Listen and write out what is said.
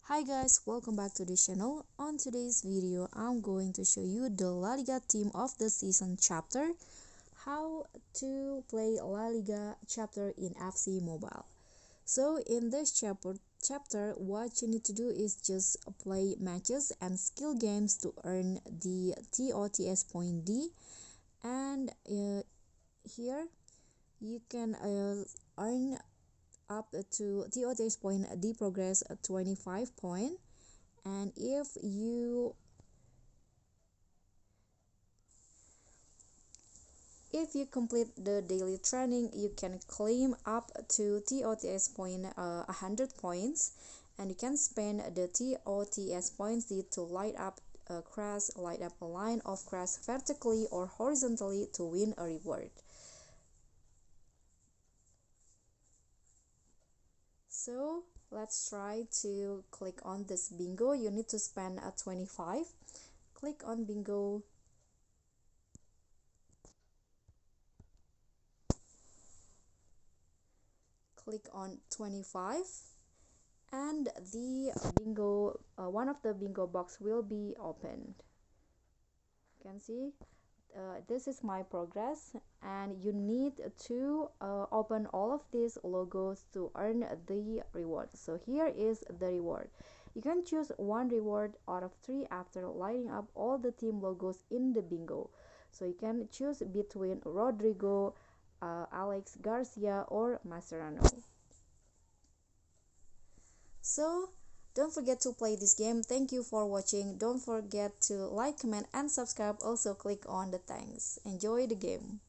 Hi guys, welcome back to the channel. On today's video, I'm going to show you the La Liga team of the season chapter, how to play La Liga chapter in FC Mobile. So in this chapter, what you need to do is just play matches and skill games to earn the TOTS point D, and here you can earn up to TOTS point D progress 25 point. And if you complete the daily training, you can claim up to TOTS point 100 points, and you can spend the TOTS points to light up a crash, light up a line of crash vertically or horizontally to win a reward. So let's try to click on this bingo. You need to spend a 25. Click on bingo. Click on 25, and the bingo one of the bingo box will be opened. You can see this is my progress, and you need to open all of these logos to earn the reward. So here is the reward. You can choose one reward out of 3 after lighting up all the team logos in the bingo. So you can choose between Rodrigo, Alex Garcia, or Mascherano. So don't forget to play this game. Thank you for watching. Don't forget to like, comment, and subscribe. Also click on the thanks. Enjoy the game.